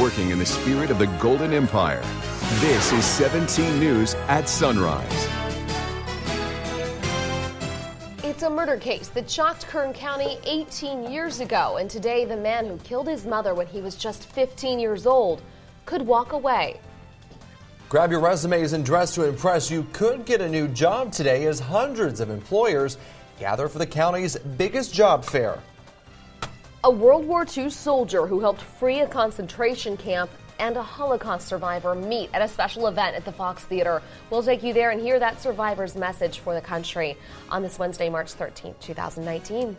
working in the spirit of the Golden Empire. This is 17 News at Sunrise. It's a murder case that shocked Kern County 18 years ago, and today the man who killed his mother when he was just 15 years old could walk away. Grab your resumes and dress to impress. You could get a new job today as hundreds of employers gather for the county's biggest job fair. A World War II soldier who helped free a concentration camp and a Holocaust survivor meet at a special event at the Fox Theater. We'll take you there and hear that survivor's message for the country on this Wednesday, March 13th, 2019.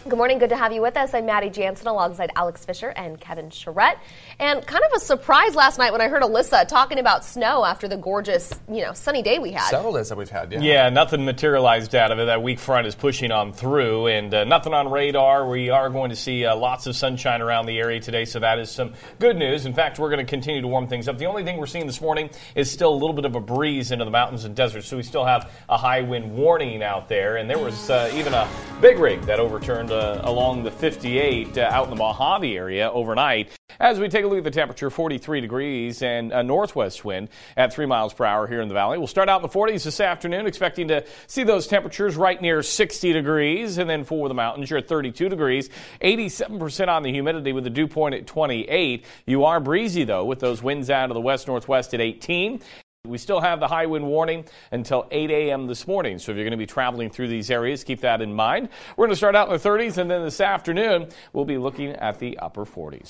Good morning. Good to have you with us. I'm Maddie Jansen alongside Alex Fisher and Kevin Charette. And kind of a surprise last night when I heard Alyssa talking about snow after the gorgeous, sunny day we had. Several days that we've had, yeah. Yeah, nothing materialized out of it. That weak front is pushing on through, and nothing on radar. We are going to see lots of sunshine around the area today, so that is some good news. In fact, we're going to continue to warm things up. The only thing we're seeing this morning is still a little bit of a breeze into the mountains and deserts, so we still have a high wind warning out there. And there was even a big rig that overturned along the 58 out in the Mojave area overnight. As we take a look at the temperature, 43 degrees and a northwest wind at 3 miles per hour here in the valley. We'll start out in the 40s this afternoon, expecting to see those temperatures right near 60 degrees. And then for the mountains, you're at 32 degrees, 87% on the humidity with the dew point at 28. You are breezy, though, with those winds out of the west-northwest at 18. We still have the high wind warning until 8 a.m. this morning, so if you're going to be traveling through these areas, keep that in mind. We're going to start out in the 30s, and then this afternoon, we'll be looking at the upper 40s.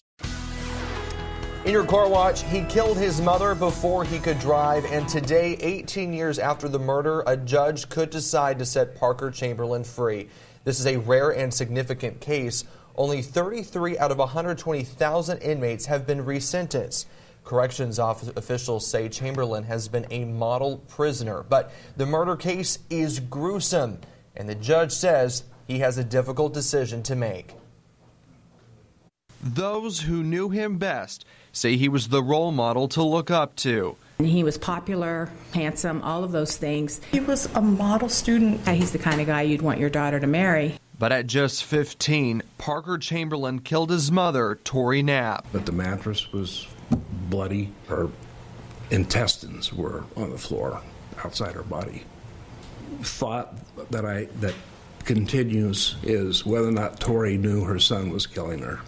In your car watch, he killed his mother before he could drive, and today, 18 years after the murder, a judge could decide to set Parker Chamberlin free. This is a rare and significant case. Only 33 out of 120,000 inmates have been resentenced. Corrections officials say Chamberlin has been a model prisoner, but the murder case is gruesome, and the judge says he has a difficult decision to make. Those who knew him best say he was the role model to look up to. He was popular, handsome, all of those things. He was a model student. He's the kind of guy you'd want your daughter to marry. But at just 15, Parker Chamberlin killed his mother, Tori Knapp. But the mattress was bloody. Her intestines were on the floor outside her body. Thought that continues is whether or not Tori knew her son was killing her.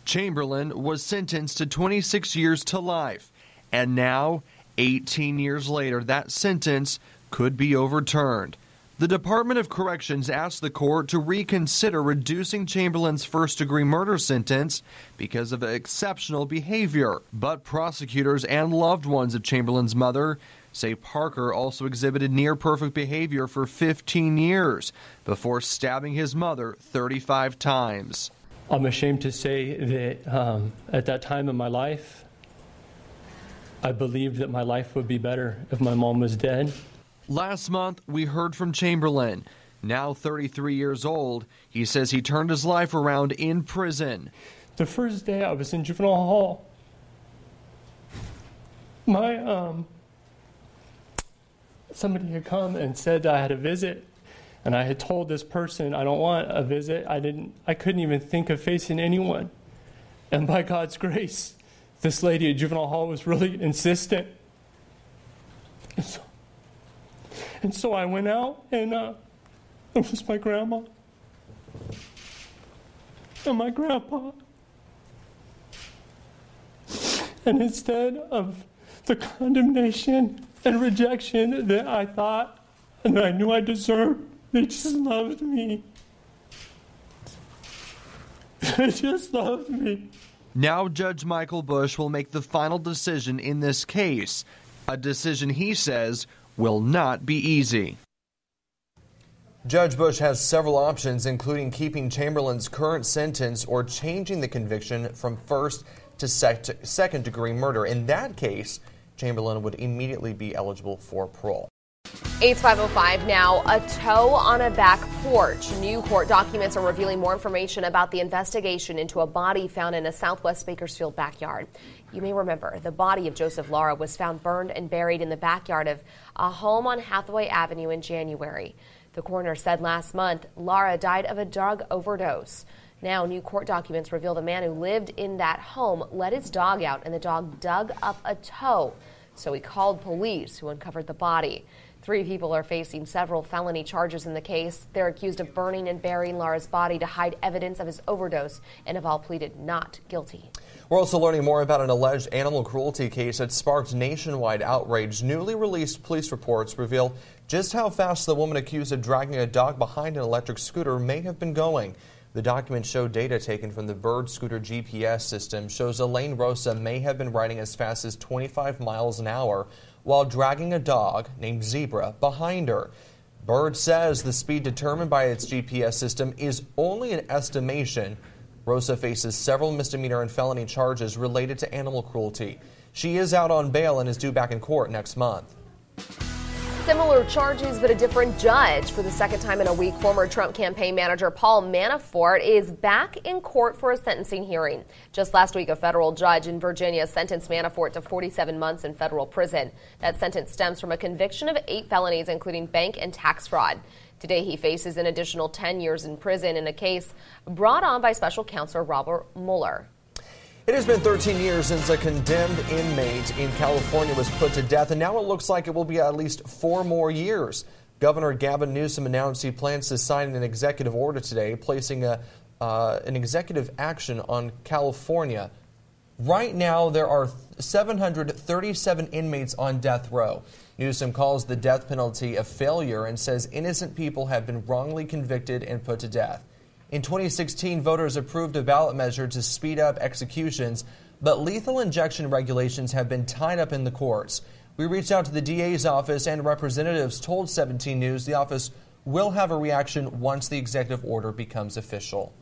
Chamberlin was sentenced to 26 years to life, and now, 18 years later, that sentence could be overturned. The Department of Corrections asked the court to reconsider reducing Chamberlin's first-degree murder sentence because of exceptional behavior. But prosecutors and loved ones of Chamberlin's mother say Parker also exhibited near-perfect behavior for 15 years before stabbing his mother 35 times. I'm ashamed to say that at that time in my life, I believed that my life would be better if my mom was dead. Last month, we heard from Chamberlin. Now 33 years old, he says he turned his life around in prison. The first day I was in juvenile hall, somebody had come and said I had a visit, and I had told this person I don't want a visit. I couldn't even think of facing anyone. And by God's grace, this lady at juvenile hall was really insistent. And so I went out, and it was my grandma and my grandpa. And instead of the condemnation and rejection that I thought and that I knew I deserved, they just loved me. They just loved me. Now Judge Michael Bush will make the final decision in this case, a decision he says will not be easy. Judge Bush has several options, including keeping Chamberlin's current sentence or changing the conviction from first to second-degree murder. In that case, Chamberlin would immediately be eligible for parole. It's 5:05 now. A toe on a back porch. New court documents are revealing more information about the investigation into a body found in a southwest Bakersfield backyard. You may remember the body of Joseph Lara was found burned and buried in the backyard of a home on Hathaway Avenue in January. The coroner said last month Lara died of a drug overdose. Now, new court documents reveal the man who lived in that home let his dog out, and the dog dug up a toe. So he called police, who uncovered the body. 3 people are facing several felony charges in the case. They're accused of burning and burying Laura's body to hide evidence of his overdose and have all pleaded not guilty. We're also learning more about an alleged animal cruelty case that sparked nationwide outrage. Newly released police reports reveal just how fast the woman accused of dragging a dog behind an electric scooter may have been going. The documents show data taken from the Bird Scooter GPS system shows Elaine Rosa may have been riding as fast as 25 miles an hour while dragging a dog named Zebra behind her. Bird says the speed determined by its GPS system is only an estimation. Rosa faces several misdemeanor and felony charges related to animal cruelty. She is out on bail and is due back in court next month. Similar charges, but a different judge. For the second time in a week, former Trump campaign manager Paul Manafort is back in court for a sentencing hearing. Just last week, a federal judge in Virginia sentenced Manafort to 47 months in federal prison. That sentence stems from a conviction of 8 felonies, including bank and tax fraud. Today, he faces an additional 10 years in prison in a case brought on by special counsel Robert Mueller. It has been 13 years since a condemned inmate in California was put to death, and now it looks like it will be at least 4 more years. Governor Gavin Newsom announced he plans to sign an executive order today, placing an executive action on California. Right now, there are 737 inmates on death row. Newsom calls the death penalty a failure and says innocent people have been wrongly convicted and put to death. In 2016, voters approved a ballot measure to speed up executions, but lethal injection regulations have been tied up in the courts. We reached out to the DA's office, and representatives told 17 News the office will have a reaction once the executive order becomes official.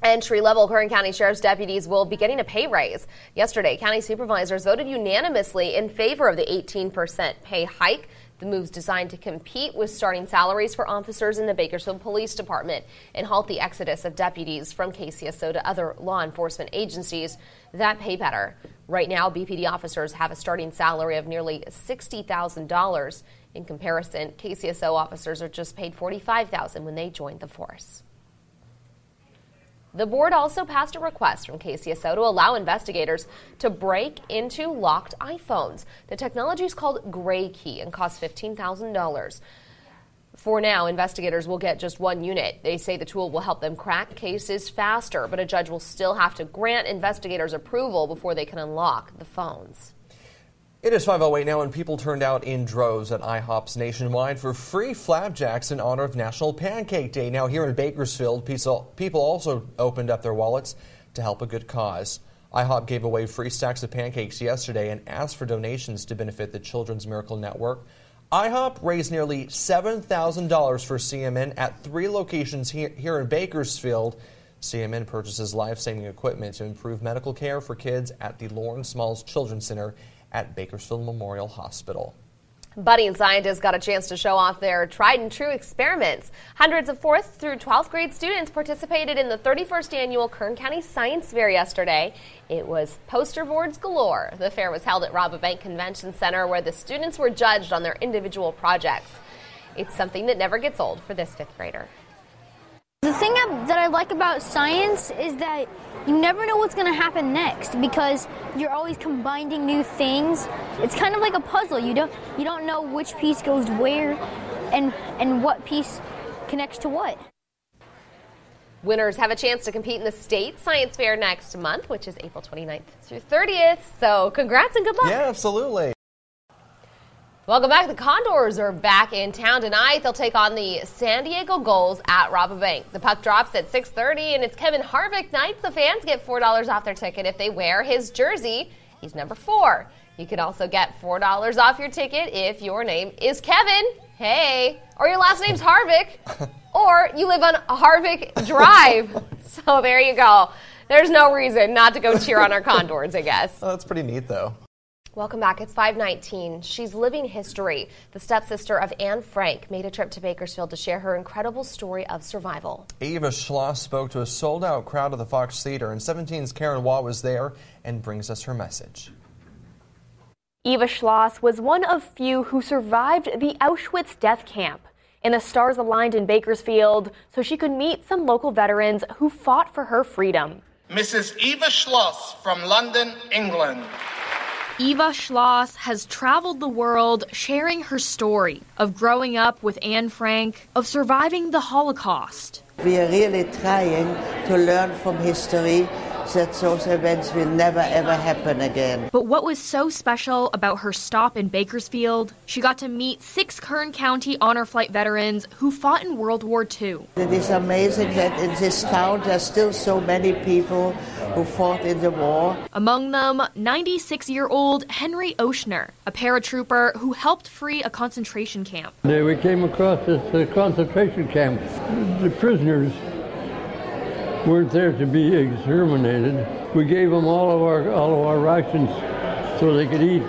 Entry-level Kern County Sheriff's deputies will be getting a pay raise. Yesterday, county supervisors voted unanimously in favor of the 18% pay hike. The move's designed to compete with starting salaries for officers in the Bakersfield Police Department and halt the exodus of deputies from KCSO to other law enforcement agencies that pay better. Right now, BPD officers have a starting salary of nearly $60,000. In comparison, KCSO officers are just paid $45,000 when they joined the force. The board also passed a request from KCSO to allow investigators to break into locked iPhones. The technology is called Gray Key and costs $15,000. For now, investigators will get just 1 unit. They say the tool will help them crack cases faster, but a judge will still have to grant investigators approval before they can unlock the phones. It is 5:08 now, and people turned out in droves at IHOPs nationwide for free flapjacks in honor of National Pancake Day. Now, here in Bakersfield, people also opened up their wallets to help a good cause. IHOP gave away free stacks of pancakes yesterday and asked for donations to benefit the Children's Miracle Network. IHOP raised nearly $7,000 for CMN at 3 locations here in Bakersfield. CMN purchases life-saving equipment to improve medical care for kids at the Lawrence Smalls Children's Center at Bakersfield Memorial Hospital. Budding scientists got a chance to show off their tried and true experiments. Hundreds of 4th through 12th grade students participated in the 31st annual Kern County Science Fair yesterday. It was poster boards galore. The fair was held at Rabobank Convention Center, where the students were judged on their individual projects. It's something that never gets old for this 5th grader. The thing that I like about science is that you never know what's going to happen next because you're always combining new things. It's kind of like a puzzle. You don't know which piece goes where and what piece connects to what. Winners have a chance to compete in the State Science Fair next month, which is April 29th through 30th. So congrats and good luck. Yeah, absolutely. Welcome back. The Condors are back in town tonight. They'll take on the San Diego Gulls at Rabobank. The puck drops at 6:30, and it's Kevin Harvick night. The fans get $4 off their ticket if they wear his jersey. He's number 4. You can also get $4 off your ticket if your name is Kevin. Hey, or your last name's Harvick, or you live on Harvick Drive. So there you go. There's no reason not to go cheer on our Condors, I guess. Oh, that's pretty neat, though. Welcome back. It's 5:19. She's living history. The stepsister of Anne Frank made a trip to Bakersfield to share her incredible story of survival. Eva Schloss spoke to a sold-out crowd of the Fox Theater, and 17's Karen Waugh was there and brings us her message. Eva Schloss was one of few who survived the Auschwitz death camp. And the stars aligned in Bakersfield so she could meet some local veterans who fought for her freedom. Mrs. Eva Schloss from London, England. Eva Schloss has traveled the world sharing her story of growing up with Anne Frank, of surviving the Holocaust. We are really trying to learn from history that those events will never ever happen again. But what was so special about her stop in Bakersfield? She got to meet 6 Kern County Honor Flight veterans who fought in World War II. It is amazing that in this town there are still so many people who fought in the war. Among them, 96-year-old Henry Oshner, a paratrooper who helped free a concentration camp. We came across this concentration camp. The prisoners weren't there to be exterminated. We gave them all of our rations so they could eat.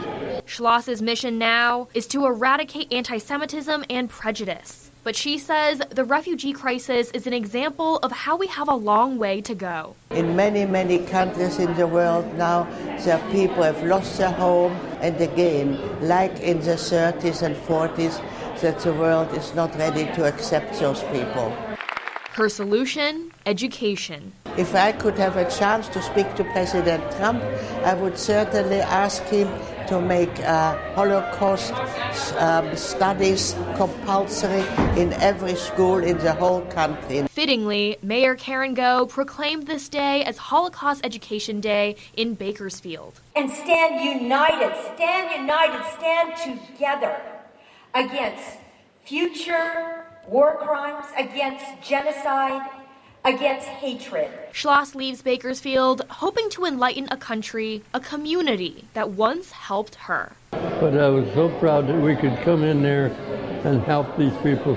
Schloss's mission now is to eradicate anti-Semitism and prejudice. But she says the refugee crisis is an example of how we have a long way to go. In many, many countries in the world now, there are people who have lost their home. And again, like in the 30s and 40s, that the world is not ready to accept those people. Her solution, education. If I could have a chance to speak to President Trump, I would certainly ask him to make Holocaust studies compulsory in every school in the whole country. Fittingly, Mayor Karen Go proclaimed this day as Holocaust Education Day in Bakersfield. And stand united, stand together against future war crimes, against genocide, against hatred. Schloss leaves Bakersfield hoping to enlighten a country, a community that once helped her. But I was so proud that we could come in there and help these people.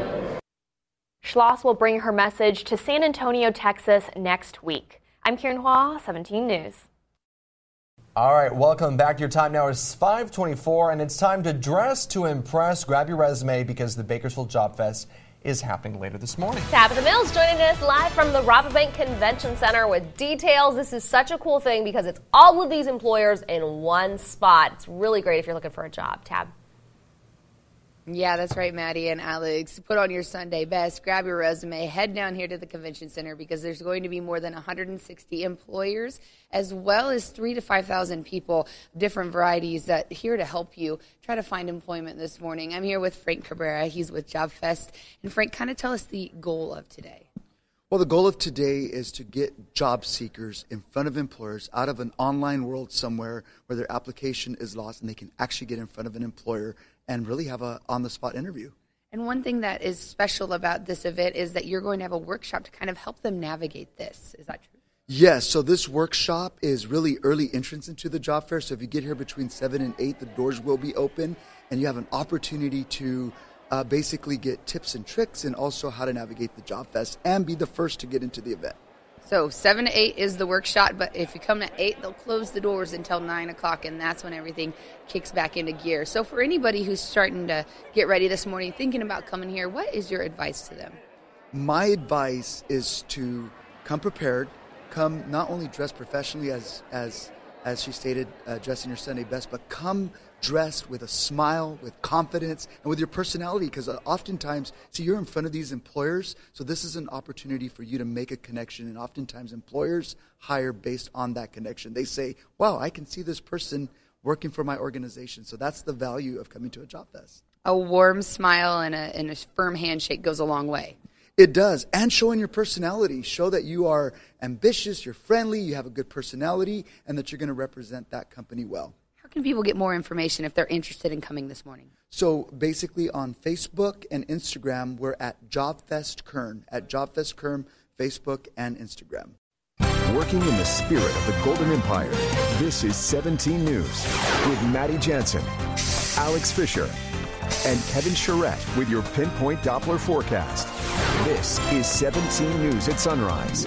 Schloss will bring her message to San Antonio, Texas next week. I'm Karen Hua, 17 News. All right, welcome back. Your time now is 5:24, and it's time to dress to impress. Grab your resume because the Bakersfield Job Fest is happening later this morning. Tabitha Mills joining us live from the Rabobank Convention Center with details. This is such a cool thing because it's all of these employers in one spot. It's really great if you're looking for a job. Tab. Yeah, that's right, Maddie and Alex. Put on your Sunday best, grab your resume, head down here to the convention center because there's going to be more than 160 employers as well as 3,000 to 5,000 people, different varieties that here to help you try to find employment this morning. I'm here with Frank Cabrera. He's with Job Fest. And Frank, kind of tell us the goal of today. Well, the goal of today is to get job seekers in front of employers out of an online world somewhere where their application is lost and they can actually get in front of an employer and really have a on-the-spot interview. And one thing that is special about this event is that you're going to have a workshop to kind of help them navigate this. Is that true? Yes, so this workshop is really early entrance into the job fair. So if you get here between 7 and 8, the doors will be open, and you have an opportunity to basically get tips and tricks and also how to navigate the job fest and be the first to get into the event. So 7 to 8 is the workshop, but if you come at 8, they'll close the doors until 9 o'clock, and that's when everything kicks back into gear. So for anybody who's starting to get ready this morning, thinking about coming here, what is your advice to them? My advice is to come prepared, come not only dressed professionally as she stated, dressing your Sunday best, but come dressed with a smile, with confidence, and with your personality, because oftentimes, see, you're in front of these employers, so this is an opportunity for you to make a connection, and oftentimes employers hire based on that connection. They say, wow, I can see this person working for my organization, so that's the value of coming to a job fest. A warm smile and a firm handshake goes a long way. It does, and showing your personality. Show that you are ambitious, you're friendly, you have a good personality, and that you're going to represent that company well. How can people get more information if they're interested in coming this morning? So basically on Facebook and Instagram, we're at JobFest Kern, Facebook and Instagram. Working in the spirit of the Golden Empire, this is 17 News with Maddie Jansen, Alex Fisher, and Kevin Charette with your Pinpoint Doppler forecast. This is 17 News at Sunrise.